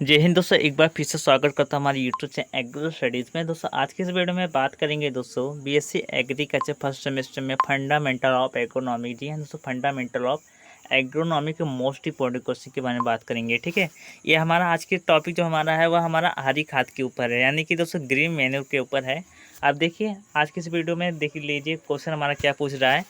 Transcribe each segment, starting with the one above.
जय हिंद दोस्तों, एक बार फिर से स्वागत करता हूँ हमारे यूट्यूब चैनल एग्रो स्टडीज़ में। दोस्तों आज की इस वीडियो में बात करेंगे दोस्तों बीएससी एग्रीकल्चर फर्स्ट सेमेस्टर में फंडामेंटल ऑफ एग्रोनॉमी। जी हाँ दोस्तों, फंडामेंटल ऑफ एग्रोनॉमी के मोस्ट इंपॉर्टेंट क्वेश्चन के बारे में बात करेंगे। ठीक है, ये हमारा आज के टॉपिक जो हमारा है वह हमारा हरी खाद के ऊपर है, यानी कि दोस्तों ग्रीन मैन्योर के ऊपर है। आप देखिए आज की इस वीडियो में देख लीजिए क्वेश्चन हमारा क्या पूछ रहा है।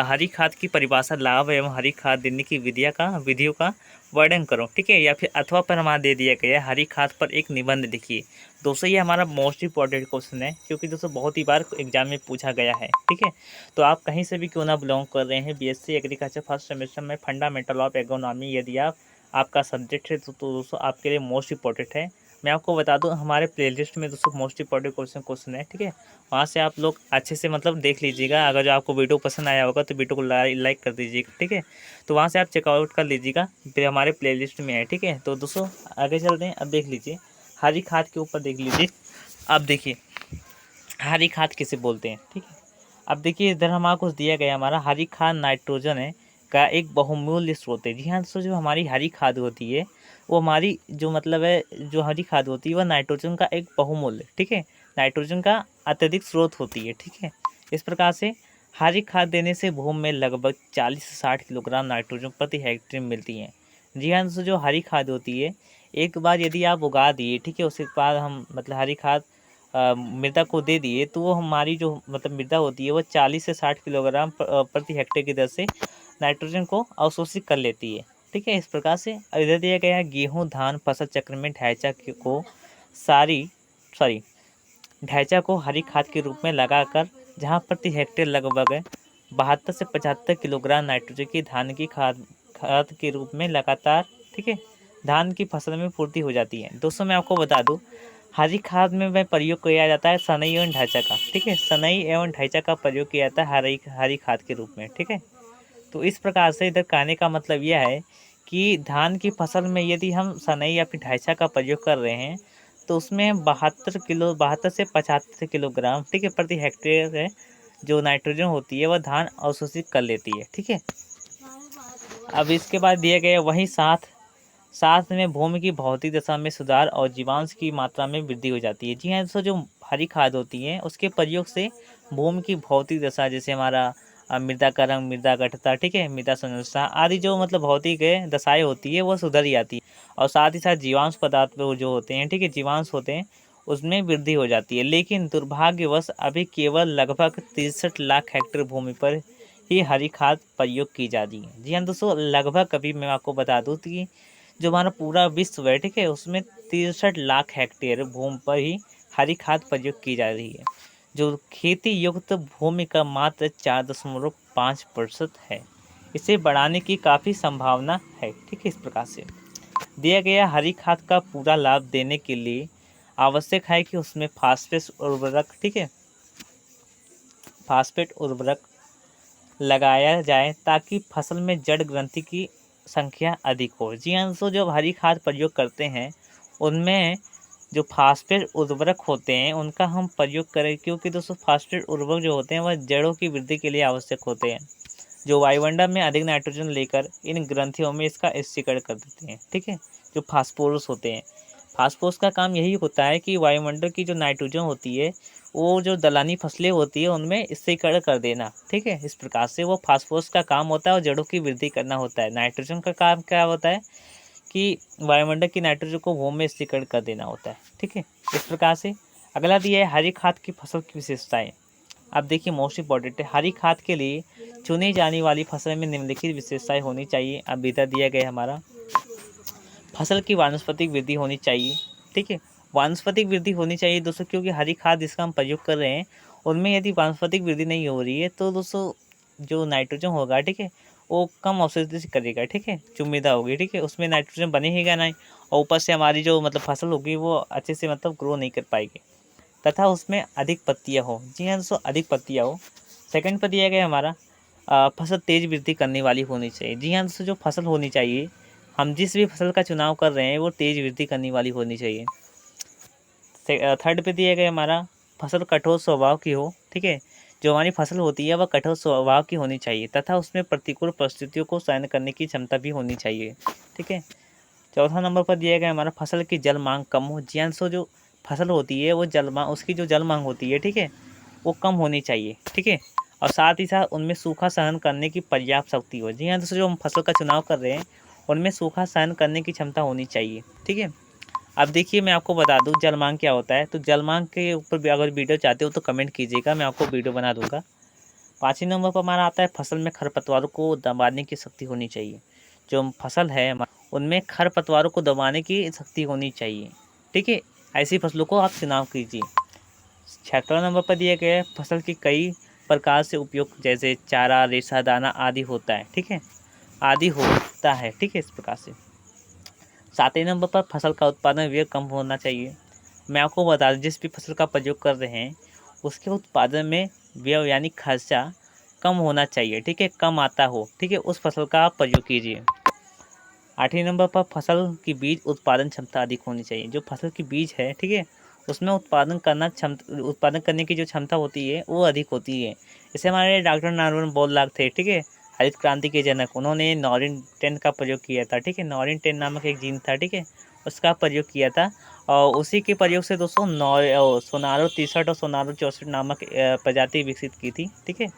हरी खाद की परिभाषा, लाभ एवं हरी खाद देने की विधियों का वर्णन करो। ठीक है, या फिर अथवा पर हमारा दे दिया गया है हरी खाद पर एक निबंध लिखिए। दोस्तों ये हमारा मोस्ट इंपॉर्टेंट क्वेश्चन है, क्योंकि दोस्तों बहुत ही बार एग्जाम में पूछा गया है। ठीक है, तो आप कहीं से भी क्यों ना बिलोंग कर रहे हैं, बीएससी एग्रीकल्चर फर्स्ट सेमेस्टर में फंडामेंटल ऑफ एग्रोनॉमी यदि आपका सब्जेक्ट है तो दोस्तों आपके लिए मोस्ट इंपॉर्टेंट है। मैं आपको बता दूं हमारे प्लेलिस्ट में दोस्तों मोस्ट इंपॉर्टेंट क्वेश्चन है। ठीक है, वहाँ से आप लोग अच्छे से देख लीजिएगा। अगर जो आपको वीडियो पसंद आया होगा तो वीडियो को लाइक कर दीजिएगा। ठीक है, तो वहाँ से आप चेकआउट कर लीजिएगा, फिर हमारे प्लेलिस्ट में है। ठीक है, तो दोस्तों आगे चलते हैं। अब देख लीजिए हरी खाद के ऊपर देख लीजिए। अब देखिए हरी खाद किसे बोलते हैं। ठीक है, अब देखिए इधर हमारा कुछ दिया गया, हमारा हरी खाद नाइट्रोजन है का एक बहुमूल्य स्रोत है। जी हाँ दोस्तों, जो हमारी हरी खाद होती है वो हमारी जो है, जो हरी खाद होती है वह नाइट्रोजन का एक बहुमूल्य, ठीक है, नाइट्रोजन का अत्यधिक स्रोत होती है। ठीक है, इस प्रकार से हरी खाद देने से भूमि में लगभग 40 से 60 किलोग्राम नाइट्रोजन प्रति हेक्टेयर मिलती है। जी हाँ दोस्तों, जो हरी खाद होती है एक बार यदि आप उगा दिए, ठीक है, उसके बाद हम हरी खाद मृदा को दे दिए तो वो हमारी जो मृदा होती है वो 40 से 60 किलोग्राम प्रति हेक्टेयर की दर से नाइट्रोजन को अवशोषित कर लेती है। ठीक है, इस प्रकार से इधर दिया गया है गेहूँ धान फसल चक्र में ढैंचा को हरी खाद के रूप में लगाकर जहाँ प्रति हेक्टेयर लगभग 72 से 75 किलोग्राम नाइट्रोजन की धान की खाद के रूप में लगातार, ठीक है, धान की फसल में पूर्ति हो जाती है। दोस्तों मैं आपको बता दूं हरी खाद में वह प्रयोग किया जाता है सनई एवं ढांचा का। ठीक है, सनई एवं ढांचा का प्रयोग किया जाता है हरी खाद के रूप में। ठीक है, तो इस प्रकार से इधर कहने का मतलब यह है कि धान की फसल में यदि हम सनई या फिर ढांचा का प्रयोग कर रहे हैं तो उसमें 72 से 75 किलोग्राम, ठीक है, प्रति हेक्टेयर है जो नाइट्रोजन होती है वह धान अवशोषित कर लेती है। ठीक है, अब इसके बाद दिया गया वहीं साथ साथ में भूमि की भौतिक दशा में सुधार और जीवांश की मात्रा में वृद्धि हो जाती है। जी हाँ दोस्तों, जो हरी खाद होती है उसके प्रयोग से भूमि की भौतिक दशा, जैसे हमारा मृदा का रंग, मृदा गठता, ठीक है, मृदा संरचना आदि जो भौतिक दशाएं होती है वो सुधर जाती है। और साथ ही साथ जीवांश पदार्थ जो होते हैं, ठीक है, जीवांश होते हैं उसमें वृद्धि हो जाती है। लेकिन दुर्भाग्यवश अभी केवल लगभग 63 लाख हेक्टेयर भूमि पर ही हरी खाद प्रयोग की जा रही है। जी हाँ दोस्तों, लगभग अभी मैं आपको बता दूँ कि जो हमारा पूरा विश्व है, ठीक है, उसमें 63 लाख हेक्टेयर भूमि पर ही हरी खाद प्रयोग की जा रही है, जो खेती युक्त भूमि का मात्र 4.5% है। इसे बढ़ाने की काफ़ी संभावना है। ठीक है, इस प्रकार से दिया गया हरी खाद का पूरा लाभ देने के लिए आवश्यक है कि उसमें फास्फेट उर्वरक, ठीक है, फास्फेट उर्वरक लगाया जाए ताकि फसल में जड़ ग्रंथि की संख्या अधिक हो। जी हाँ दोस्तों, जो हरी खाद प्रयोग करते हैं उनमें जो फास्फेट उर्वरक होते हैं उनका हम प्रयोग करें, क्योंकि दोस्तों फास्फेट उर्वरक जो होते हैं वह जड़ों की वृद्धि के लिए आवश्यक होते हैं, जो वायुमंडल में अधिक नाइट्रोजन लेकर इन ग्रंथियों में इसका स्थिरीकरण कर देते हैं। ठीक है, जो फास्फोरस होते हैं, फास्फोरस का काम यही होता है कि वायुमंडल की जो नाइट्रोजन होती है वो जो दलहनी फसलें होती है उनमें स्थिरीकरण कर देना। ठीक है, इस प्रकार से वो फास्फोरस का काम होता है और जड़ों की वृद्धि करना होता है। नाइट्रोजन का काम क्या होता है कि वायुमंडल की नाइट्रोजन को भूमि में स्थिरीकरण कर देना होता है। ठीक है, इस प्रकार से अगला दिया है हरी खाद की फसल की विशेषताएं। अब देखिए मोस्ट इंपॉर्टेंट है, हरी खाद के लिए चुनी जाने वाली फसल में निम्नलिखित विशेषताएं होनी चाहिए। अब इधर दिया गया हमारा फसल की वानस्पतिक वृद्धि होनी चाहिए। ठीक है, वानस्पतिक वृद्धि होनी चाहिए दोस्तों, क्योंकि हरी खाद जिसका हम प्रयोग कर रहे हैं उनमें यदि वानस्पतिक वृद्धि नहीं हो रही है तो दोस्तों जो नाइट्रोजन होगा, ठीक है, वो कम अवशोषित करेगा। ठीक है, जो मृदा होगी, ठीक है, उसमें नाइट्रोजन बनेगा नहीं, और ऊपर से हमारी जो फसल होगी वो अच्छे से ग्रो नहीं कर पाएगी, तथा उसमें अधिक पत्तियाँ हो। जी हाँ दोस्तों, अधिक पत्तियाँ हो। सेकंड पर दिया गया हमारा फसल तेज वृद्धि करने वाली होनी चाहिए। जी हाँ दोस्तों, जो फसल होनी चाहिए, हम जिस भी फसल का चुनाव कर रहे हैं वो तेज वृद्धि करने वाली होनी चाहिए। थर्ड पे दिया गया हमारा फसल कठोर स्वभाव की हो। ठीक है, जो हमारी फसल होती है वह कठोर स्वभाव की होनी चाहिए तथा उसमें प्रतिकूल परिस्थितियों को सहन करने की क्षमता भी होनी चाहिए। ठीक है, चौथा नंबर पर दिया गया हमारा फसल की जल मांग कम हो। जी हाँ दोस्तों, जो फसल होती है वो जल मांग, उसकी जो जल मांग होती है, ठीक है, वो कम होनी चाहिए, ठीक है, और साथ ही साथ उनमें सूखा सहन करने की पर्याप्त शक्ति हो। जी हाँ दोस्तों, जो हम फसल का चुनाव कर रहे हैं उनमें सूखा सहन करने की क्षमता होनी चाहिए, ठीक है। अब देखिए मैं आपको बता दूं जल मांग क्या होता है, तो जल मांग के ऊपर भी अगर वीडियो चाहते हो तो कमेंट कीजिएगा, मैं आपको वीडियो बना दूंगा। 5वें नंबर पर हमारा आता है फसल में खरपतवारों को दबाने की शक्ति होनी चाहिए। जो फसल है उनमें खरपतवारों को दबाने की शक्ति होनी चाहिए, ठीक है, ऐसी फसलों को आप चुनाव कीजिए। 6वां नंबर पर दिया गया है फसल की कई प्रकार से उपयोग, जैसे चारा, रेशा, दाना आदि होता है, ठीक है, आदि होता है, ठीक है, इस प्रकार से। 7वें नंबर पर फसल का उत्पादन व्यय कम होना चाहिए। मैं आपको बता दूं जिस भी फसल का प्रयोग कर रहे हैं उसके उत्पादन में व्यय यानी खर्चा कम होना चाहिए, ठीक है, कम आता हो, ठीक है, उस फसल का आप प्रयोग कीजिए। 8वें नंबर पर फसल की बीज उत्पादन क्षमता अधिक होनी चाहिए। जो फसल की बीज है, ठीक है, उसमें उत्पादन करने की जो क्षमता होती है वो अधिक होती है। जैसे हमारे डॉक्टर नारायण बोरलाग थे, ठीक है, हरित क्रांति के जनक, उन्होंने नॉरिन 10 का प्रयोग किया था, ठीक है, नॉरिन 10 नामक एक जीन था, ठीक है, उसका प्रयोग किया था, और उसी के प्रयोग से दोस्तों सोनारो 63 और सोनारो 64 नामक प्रजाति विकसित की थी, ठीक है,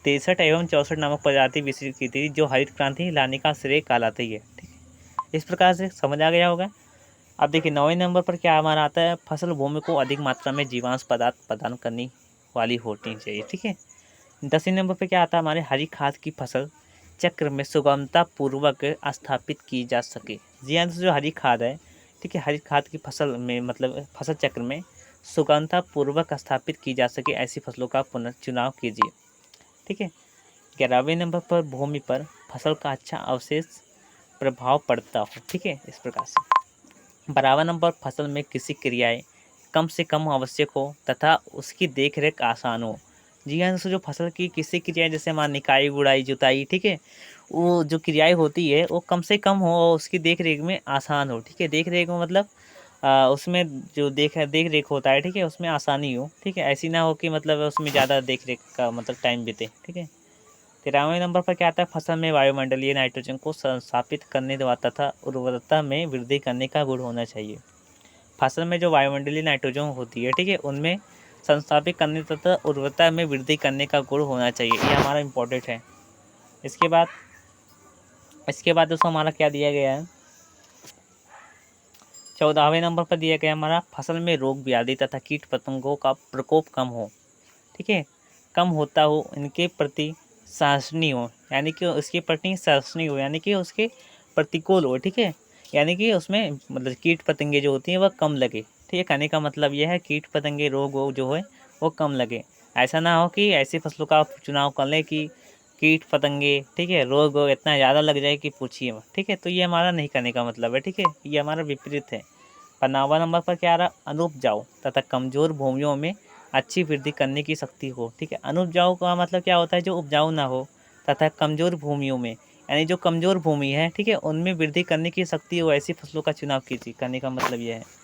63 एवं 64 नामक प्रजाति विकसित की थी, जो हरित क्रांति लाने का श्रेय कहलाती है, ठीक है। इस प्रकार से समझ आ गया होगा। अब देखिए 9वें नंबर पर क्या हमारा आता है, फसल भूमि को अधिक मात्रा में जीवांश पदार्थ प्रदान करने वाली होनी चाहिए, ठीक है। 10वें नंबर पर क्या आता है, हमारे हरी खाद की फसल चक्र में सुगमता पूर्वक स्थापित की जा सके। जी हाँ, जो हरी खाद है, ठीक है, हरी खाद की फसल में मतलब फसल चक्र में सुगमता पूर्वक स्थापित की जा सके, ऐसी फसलों का पुनर्चुनाव कीजिए, ठीक है। 11वें नंबर पर भूमि पर फसल का अच्छा अवशेष प्रभाव पड़ता हो, ठीक है, इस प्रकार से। 12वां नंबर फसल में कृषि क्रियाएं कम से कम आवश्यक हो तथा उसकी देखरेख आसान हो। जी हाँ दोस्तों, जो फसल की कृषि क्रियाएं जैसे हमारा निकाई, गुड़ाई, जुताई, ठीक है, वो जो क्रियाएं होती है वो कम से कम हो और उसकी देख रेख में आसान हो, ठीक है, देख रेख में मतलब उसमें जो देख रेख होता है, ठीक है, उसमें आसानी हो, ठीक है, ऐसी ना हो कि मतलब उसमें ज़्यादा देख रेख का मतलब टाइम बीते, ठीक है। 13वें नंबर पर क्या आता है, फसल में वायुमंडलीय नाइट्रोजन को संस्थापित करने तथा उर्वरता में वृद्धि करने का गुण होना चाहिए। फसल में जो वायुमंडलीय नाइट्रोजन होती है, ठीक है, उनमें संस्थापित करने तथा उर्वरता में वृद्धि करने का गुण होना चाहिए, ये हमारा इम्पोर्टेंट है। इसके बाद दोस्तों हमारा क्या दिया गया है, 14वें नंबर पर दिया गया हमारा फसल में रोग, व्याधि तथा कीट पतंगों का प्रकोप कम हो, ठीक है, कम होता हो, इनके प्रति सहिष्णु हो, यानी कि उसके प्रति सहिष्णु हो, यानी कि उसके प्रतिकूल हो, ठीक है, यानी कि उसमें मतलब कीट पतंगे जो होती हैं वह कम लगे, ठीक है, कहने का मतलब यह है कीट पतंगे रोग वोग जो है वो कम लगे। ऐसा ना हो कि ऐसी फसलों का चुनाव कर लें कि कीट पतंगे, ठीक है, रोग वोग इतना ज़्यादा लग जाए कि पूछिए मत, ठीक है, तो ये हमारा नहीं करने का मतलब है, ठीक है, ये हमारा विपरीत है। 15वां नंबर पर क्या आ रहा, अनुपजाऊ तथा कमजोर भूमियों में अच्छी वृद्धि करने की शक्ति हो, ठीक है, अनुपजाऊ का मतलब क्या होता है, जो उपजाऊ ना हो तथा कमजोर भूमियों में, यानी जो कमजोर भूमि है, ठीक है, उनमें वृद्धि करने की शक्ति हो, ऐसी फसलों का चुनाव कीजिए, करने का मतलब यह है।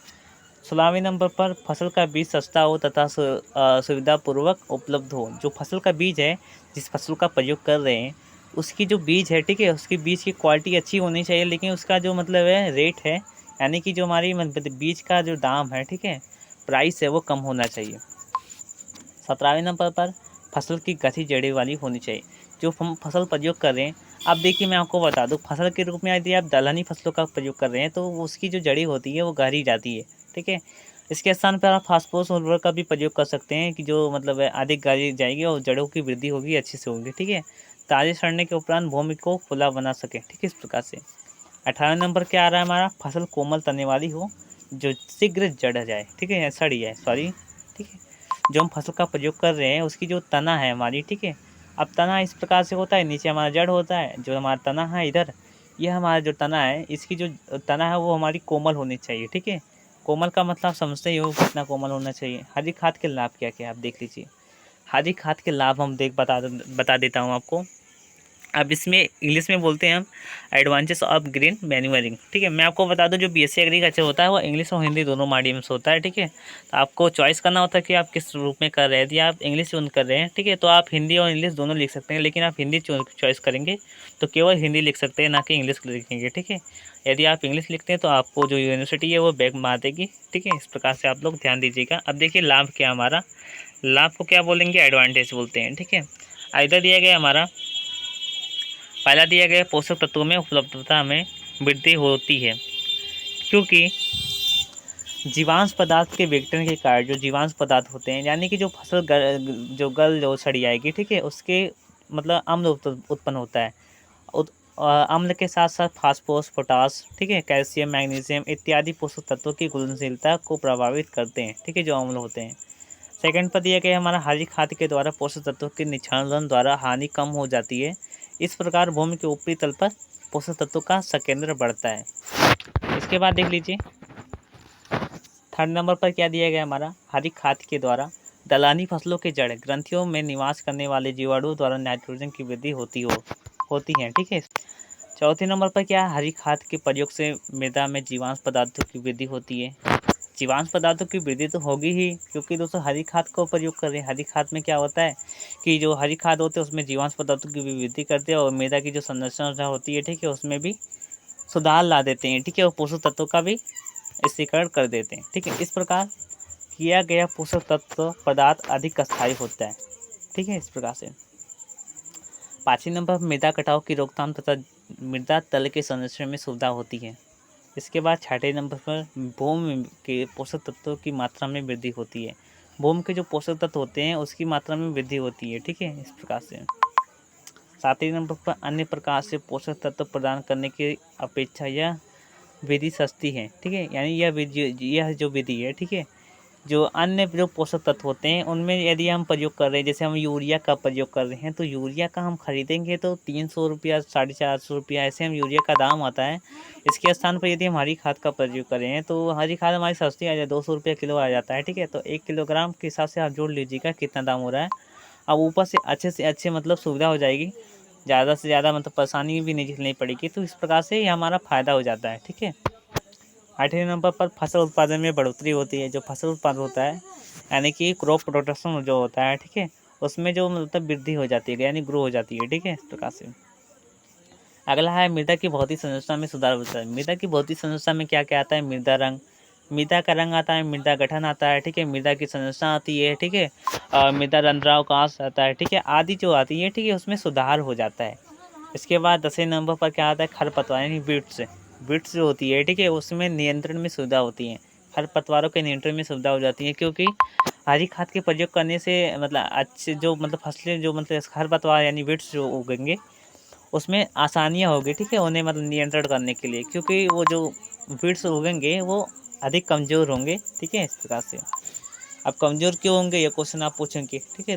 16वें नंबर पर फसल का बीज सस्ता हो तथा सुविधापूर्वक उपलब्ध हो। जो फसल का बीज है, जिस फसल का प्रयोग कर रहे हैं उसकी जो बीज है, ठीक है, उसकी बीज की क्वालिटी अच्छी होनी चाहिए, लेकिन उसका जो मतलब है रेट है, यानी कि जो हमारी मतलब बीज का जो दाम है, ठीक है, प्राइस है, वो कम होना चाहिए। 17वें नंबर पर फसल की गठी जड़ें वाली होनी चाहिए। जो हम फसल प्रयोग कर रहे हैं, अब देखिए मैं आपको बता दूं, फसल के रूप में यदि आप दलहनी फसलों का प्रयोग कर रहे हैं तो उसकी जो जड़ी होती है वो गहरी जाती है, ठीक है। इसके स्थान पर आप फास्फोरस उर्वरक का भी प्रयोग कर सकते हैं कि जो मतलब है अधिक गहरी जाएगी और जड़ों की वृद्धि होगी, अच्छे से होगी, ठीक है, ताजे सड़ने के उपरांत भूमि को खुला बना सके, ठीक है, इस प्रकार से। 18 नंबर क्या आ रहा है हमारा, फसल कोमल तने वाली हो जो शीघ्र जड़ जाए, ठीक है, सड़ जाए, सॉरी, ठीक है। जो हम फसल का प्रयोग कर रहे हैं उसकी जो तना है हमारी, ठीक है, अब तना इस प्रकार से होता है, नीचे हमारा जड़ होता है, जो हमारा तना है इधर, यह हमारा जो तना है, इसकी जो तना है वो हमारी कोमल होनी चाहिए, ठीक है। कोमल का मतलब समझते ही हो कितना कोमल होना चाहिए। हरी खाद के लाभ क्या क्या आप देख लीजिए। हरी खाद के लाभ हम बता देता हूँ आपको। अब इसमें इंग्लिश में बोलते हैं हम एडवांटेज ऑफ ग्रीन मैन्यूअरिंग। ठीक है, मैं आपको बता दूं जो बीएससी एग्रीकल्चर होता है वो इंग्लिश और हिंदी दोनों मीडियम से होता है। ठीक है, तो आपको चॉइस करना होता है कि आप किस रूप में कर रहे हैं। यदि आप इंग्लिश चूज कर रहे हैं, ठीक है, तो आप हिंदी और इंग्लिश दोनों लिख सकते हैं, लेकिन आप हिंदी चॉइस करेंगे तो केवल हिंदी लिख सकते हैं, ना कि इंग्लिश लिखेंगे। ठीक है, यदि आप इंग्लिश लिखते हैं तो आपको जो यूनिवर्सिटी है वो बैक मार देगी। ठीक है, इस प्रकार से आप लोग ध्यान दीजिएगा। अब देखिए लाभ क्या हमारा, लाभ को क्या बोलेंगे, एडवांटेज बोलते हैं। ठीक है, इधर दिया गया हमारा पहला दिया गया पोषक तत्वों में उपलब्धता में वृद्धि होती है, क्योंकि जीवांश पदार्थ के विघटन के कारण जो जीवांश पदार्थ होते हैं, यानी कि जो फसल जो सड़ी आएगी, ठीक है, उसके मतलब अम्ल उत्पन्न होता है। अम्ल के साथ साथ फास्फोरस, पोटास, ठीक है, कैल्शियम, मैग्नीशियम इत्यादि पोषक तत्वों की घुलनशीलता को प्रभावित करते हैं। ठीक है, जो अम्ल होते हैं। सेकंड पर दिया गया हमारा हरी खाद के द्वारा पोषक तत्वों के निक्षरण द्वारा हानि कम हो जाती है। इस प्रकार भूमि के ऊपरी तल पर पोषक तत्वों का संकेंद्र बढ़ता है। इसके बाद देख लीजिए थर्ड नंबर पर क्या दिया गया हमारा, हरी खाद के द्वारा दलहनी फसलों के जड़ ग्रंथियों में निवास करने वाले जीवाणुओं द्वारा नाइट्रोजन की वृद्धि होती है। ठीक है, चौथे नंबर पर क्या, हरी खाद के प्रयोग से मृदा में जीवांश पदार्थों की वृद्धि होती है। जीवांश पदार्थों की वृद्धि तो होगी ही, क्योंकि दोस्तों हरी खाद का प्रयोग कर रहे हैं। हरी खाद में क्या होता है कि जो हरी खाद होते हैं उसमें जीवांश पदार्थों की भी वृद्धि करते हैं और मृदा की जो संरचना होती है, ठीक है, उसमें भी सुधार ला देते हैं। ठीक है, और पोषक तत्वों का भी स्थिरीकरण कर देते हैं। ठीक है, इस प्रकार किया गया पोषक तत्व पदार्थ अधिक स्थायी होता है। ठीक है, इस प्रकार से पांचवें नंबर पर मृदा कटाव की रोकथाम तथा मृदा तल के संरक्षण में सुविधा होती है। इसके बाद छठे नंबर पर भूमि के पोषक तत्वों की मात्रा में वृद्धि होती है। भूमि के जो पोषक तत्व होते हैं उसकी मात्रा में वृद्धि होती है। ठीक है, इस प्रकार से सातवें नंबर पर अन्य प्रकार से पोषक तत्व प्रदान करने की अपेक्षा यह विधि सस्ती है। ठीक है, यानी यह जो विधि है, ठीक है, जो अन्य जो पोषक तत्व होते हैं उनमें यदि हम प्रयोग कर रहे हैं, जैसे हम यूरिया का प्रयोग कर रहे हैं, तो यूरिया का हम खरीदेंगे तो 300 रुपया, 450 रुपया ऐसे हम यूरिया का दाम आता है। इसके स्थान पर यदि हम हरी खाद का प्रयोग करें तो हरी खाद हमारी सस्ती आ जाए, 200 रुपया किलो आ जाता है। ठीक है, तो 1 किलोग्राम के हिसाब से आप जोड़ लीजिएगा कितना दाम हो रहा है। अब ऊपर से अच्छे मतलब सुविधा हो जाएगी, ज़्यादा से ज़्यादा मतलब परेशानी भी नहीं झेलनी पड़ेगी। तो इस प्रकार से ये हमारा फ़ायदा हो जाता है। ठीक है, आठवें नंबर पर फसल उत्पादन में बढ़ोतरी होती है। जो फसल उत्पादन होता है यानी कि क्रॉप प्रोडक्शन जो होता है, ठीक है, उसमें जो मतलब वृद्धि हो जाती है, यानी ग्रो हो जाती है। ठीक है, इस प्रकार से अगला है मृदा की भौतिक संरचना में सुधार होता है। मृदा की भौतिक संरचना में क्या क्या आता है, मृदा का रंग आता है, मृदा गठन आता है, ठीक है, मृदा की संरचना आती है, ठीक है, मृदा रंध्रावकाश आता है, ठीक है, आदि जो आती है, ठीक है, उसमें सुधार हो जाता है। इसके बाद 10वें नंबर पर क्या आता है, खरपतवार यानी बीट्स जो होती है, ठीक है, उसमें नियंत्रण में सुविधा होती है। खरपतवारों के नियंत्रण में सुविधा हो जाती है, क्योंकि हरी खाद के प्रयोग करने से मतलब अच्छे जो मतलब फसलें जो मतलब खरपतवार यानी बीट्स जो उगेंगे उसमें आसानियाँ होगी। ठीक है, उन्हें मतलब नियंत्रण करने के लिए, क्योंकि वो जो बीट्स उगेंगे वो अधिक कमज़ोर होंगे। ठीक है, इस प्रकार से अब कमज़ोर क्यों होंगे ये क्वेश्चन आप पूछेंगे। ठीक है,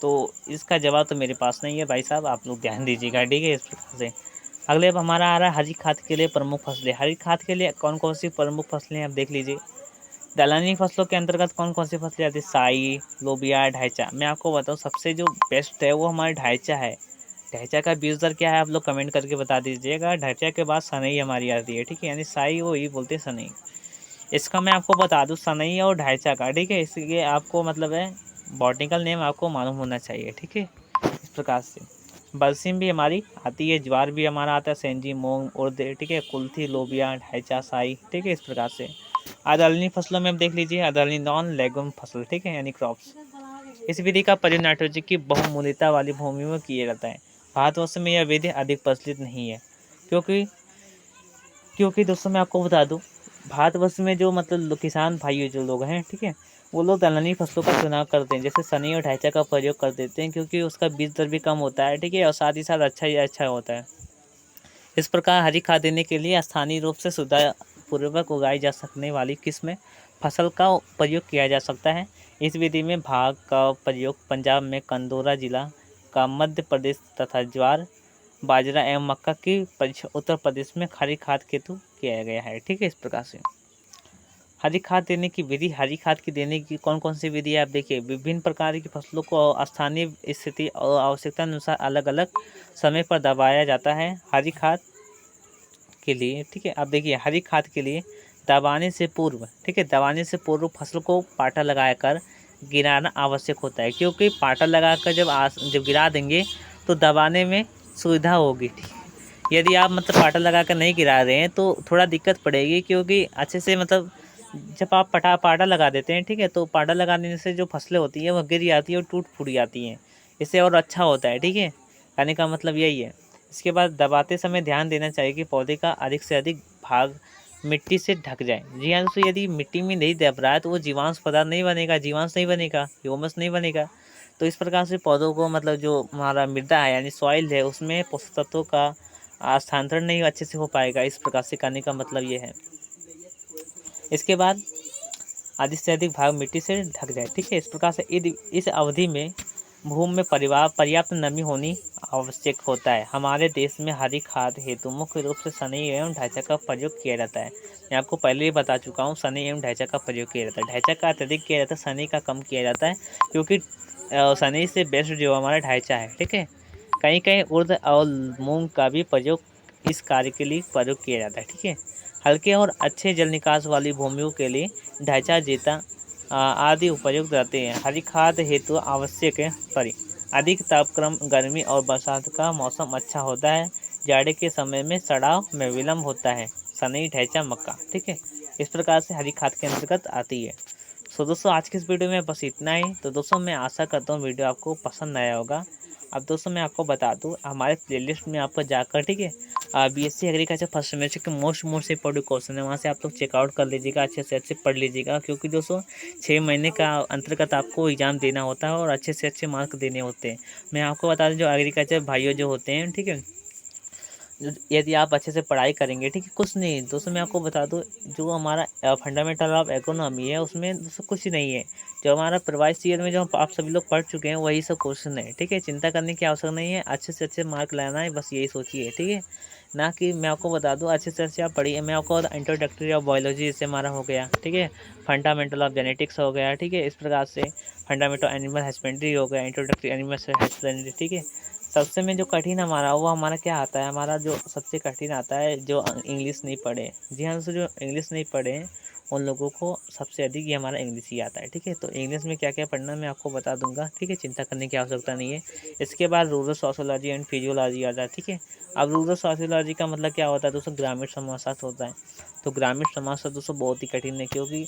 तो इसका जवाब तो मेरे पास नहीं है भाई साहब, आप लोग ध्यान दीजिएगा। ठीक है, इस प्रकार से अगले अब हमारा आ रहा है हरी खाद के लिए प्रमुख फसलें। हरी खाद के लिए कौन कौन सी प्रमुख फसलें आप देख लीजिए। दलहनी फसलों के अंतर्गत कौन कौन सी फसलें आती है, साई, लोबिया, ढाइचा। मैं आपको बताऊँ सबसे जो बेस्ट है वो हमारा ढाइचा है। ढाइचा का बीज दर क्या है आप लोग कमेंट करके बता दीजिएगा। ढाइचा के बाद सनई हमारी आती है। ठीक है, यानी साई वो ही बोलते हैं सनई। इसका मैं आपको बता दूँ सनई और ढाइचा का, ठीक है, इसलिए आपको मतलब है बॉटनिकल नेम आपको मालूम होना चाहिए। ठीक है, इस प्रकार से बरसीम भी हमारी आती है, ज्वार भी हमारा आता है, सेंजी, मूंग, उड़द, ठीक है, कुल्थी, लोबिया, ढाइचा, साई। ठीक है, इस प्रकार से आदरणीय फसलों में आप देख लीजिए आदरणीय नॉन लेगुम फसल, ठीक है, यानी क्रॉप्स। इस विधि का प्रयोग नाइट्रोजन की बहुमूल्यता वाली भूमियों में किया जाता है। भारतवर्ष में यह विधि अधिक प्रचलित नहीं है, क्योंकि क्योंकि दोस्तों मैं आपको बता दूं भारतवर्ष में जो मतलब किसान भाई जो लोग हैं, ठीक है, वो लोग दलहनी फसलों का चुनाव करते हैं, जैसे सनी और ढाइचा का प्रयोग कर देते हैं, क्योंकि उसका बीज दर भी कम होता है। ठीक है, और साथ ही साथ अच्छा ही अच्छा होता है। इस प्रकार हरी खाद देने के लिए स्थानीय रूप से सुविधा पूर्वक उगाई जा सकने वाली किस्म फसल का प्रयोग किया जा सकता है। इस विधि में भाग का प्रयोग पंजाब में कंदौरा जिला का, मध्य प्रदेश तथा ज्वार, बाजरा एवं मक्का की उत्तर प्रदेश में हरी खाद हेतु किया गया है। ठीक है, इस प्रकार से हरी खाद देने की विधि, हरी खाद की देने की कौन कौन सी विधि है आप देखिए। विभिन्न प्रकार की फसलों को स्थानीय स्थिति और आवश्यकता अनुसार अलग अलग समय पर दबाया जाता है हरी खाद के लिए, ठीक है। अब देखिए हरी खाद के लिए दबाने से पूर्व, ठीक है, दबाने से पूर्व फसल को पाटा लगाकर गिराना आवश्यक होता है, क्योंकि पाटा लगाकर जब गिरा देंगे तो दबाने में सुविधा होगी, ठीक है। यदि आप मतलब पाटा लगाकर नहीं गिरा रहे हैं तो थोड़ा दिक्कत पड़ेगी, क्योंकि अच्छे से मतलब जब आप पाटा लगा देते हैं, ठीक है, तो पाटा लगा देने से जो फसलें होती हैं वह गिर जाती है और टूट फूट जाती हैं। इससे और अच्छा होता है, ठीक है, कहने का मतलब यही है। इसके बाद दबाते समय ध्यान देना चाहिए कि पौधे का अधिक से अधिक भाग मिट्टी से ढक जाए। जी हाँ दोस्तों, यदि मिट्टी में नहीं दब रहा है तो वो जीवांश पदार्थ नहीं बनेगा, जीवांश नहीं बनेगा, ह्यूमस नहीं बनेगा। तो इस प्रकार से पौधों को मतलब जो हमारा मृदा है यानी सॉइल है उसमें पोषक तत्वों का स्थानांतरण नहीं अच्छे से हो पाएगा। इस प्रकार से कहने का मतलब ये है। इसके बाद अधिक से अधिक भाग मिट्टी से ढक जाए, ठीक है। इस प्रकार से इस अवधि में भूमि में पर्याप्त नमी होनी आवश्यक होता है। हमारे देश में हरी खाद हेतु मुख्य रूप से सनई एवं ढांचा का प्रयोग किया जाता है। मैं आपको पहले ही बता चुका हूँ, सनई एवं ढांचा का प्रयोग किया जाता है। ढांचा का अत्यधिक किया जाता है, सनई का कम किया जाता है, क्योंकि सनई से बेस्ट जो हमारा ढांचा है, ठीक है। कहीं कहीं उर्द और मूंग का भी प्रयोग इस कार्य के लिए प्रयोग किया जाता है, ठीक है। हल्के और अच्छे जल निकास वाली भूमियों के लिए ढांचा जेता आदि उपयुक्त रहते हैं। हरी खाद हेतु आवश्यक है परि अधिक तापक्रम, गर्मी और बरसात का मौसम अच्छा होता है। जाड़े के समय में सड़ाव में विलम्ब होता है। सनई, ढैंचा, मक्का, ठीक है, इस प्रकार से हरी खाद के अंतर्गत आती है। सो दोस्तों आज की इस वीडियो में बस इतना ही। तो दोस्तों मैं आशा करता हूँ वीडियो आपको पसंद आया होगा। अब दोस्तों मैं आपको बता दूँ, हमारे प्लेलिस्ट में आपको जाकर, ठीक है, बीएससी एग्रीकल्चर फर्स्ट सेमेस्टर के मोस्ट इंपॉर्टेंट क्वेश्चन है, वहाँ से आप लोग चेकआउट कर लीजिएगा, अच्छे से अच्छे पढ़ लीजिएगा, क्योंकि दोस्तों 6 महीने का अंतर्गत आपको एग्ज़ाम देना होता है और अच्छे से अच्छे मार्क देने होते हैं। मैं आपको बता दूँ, जो एग्रीकल्चर भाइयों जो होते हैं, ठीक है, यदि आप अच्छे से पढ़ाई करेंगे, ठीक है, कुछ नहीं दोस्तों मैं आपको बता दूं, जो हमारा फंडामेंटल ऑफ इकोनॉमी है उसमें दोस्तों कुछ नहीं है। जो हमारा प्रीवियस ईयर में जो आप सभी लोग पढ़ चुके हैं वही सब क्वेश्चन है, ठीक है। चिंता करने की आवश्यकता नहीं है, अच्छे से अच्छे मार्क लाना है, बस यही सोचिए, ठीक है। ना कि मैं आपको बता दूं अच्छे से अच्छे आप पढ़िए। मैं आपको इंट्रोडक्टरी ऑफ बायोलॉजी इससे हमारा हो गया, ठीक है, फंडामेंटल ऑफ जेनेटिक्स हो गया, ठीक है, इस प्रकार से फंडामेंटल एनिमल हस्बेंड्री हो गया, इंट्रोडक्टरी एनिमल हस्बेंड्री, ठीक है। सबसे में जो कठिन हमारा वो हमारा क्या आता है, हमारा जो सबसे कठिन आता है जो इंग्लिश नहीं पढ़े। जी हाँ दोस्तों, जो इंग्लिश नहीं पढ़े उन लोगों को सबसे अधिक ये हमारा इंग्लिश ही आता है, ठीक है। तो इंग्लिश में क्या क्या पढ़ना मैं आपको बता दूंगा, ठीक है, चिंता करने की आवश्यकता नहीं है। इसके बाद रूरल सोशियोलॉजी एंड फिजियोलॉजी आता है, ठीक है। अब रूरल सोशियोलॉजी का मतलब क्या होता है दोस्तों, ग्रामीण समाजशास्त्र होता है। तो ग्रामीण समाजशास्त्र दोस्तों बहुत ही कठिन है, क्योंकि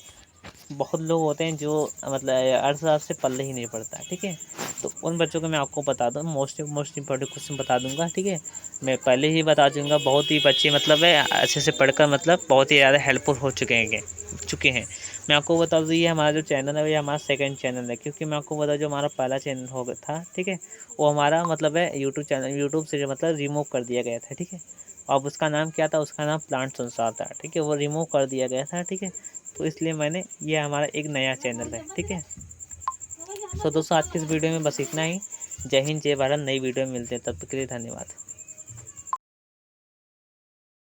बहुत लोग होते हैं जो मतलब अर्थशास्त्र से पल्ले ही नहीं पड़ता है, ठीक है। तो उन बच्चों को मैं आपको बता दूँ, मोस्ट इंपॉर्टेंट क्वेश्चन बता दूंगा, ठीक है। मैं पहले ही बता दूंगा, बहुत ही बच्चे मतलब है अच्छे से पढ़कर मतलब बहुत ही ज़्यादा हेल्पफुल हो चुके हैं। मैं आपको बता दूँ, ये हमारा जो चैनल है ये हमारा सेकंड चैनल है, क्योंकि मैं आपको बता जो हमारा पहला चैनल हो गया था, ठीक है, वो हमारा मतलब है यूट्यूब से जो मतलब रिमूव कर दिया गया था, ठीक है। अब उसका नाम क्या था, उसका नाम प्लांट संसार था, ठीक है, वो रिमूव कर दिया गया था, ठीक है। तो इसलिए ये हमारा एक नया चैनल है, ठीक है। सो दोस्तों आज की इस वीडियो में बस इतना ही। जय हिंद, जय भारत। नई वीडियो में मिलते हैं, तब तक के लिए धन्यवाद।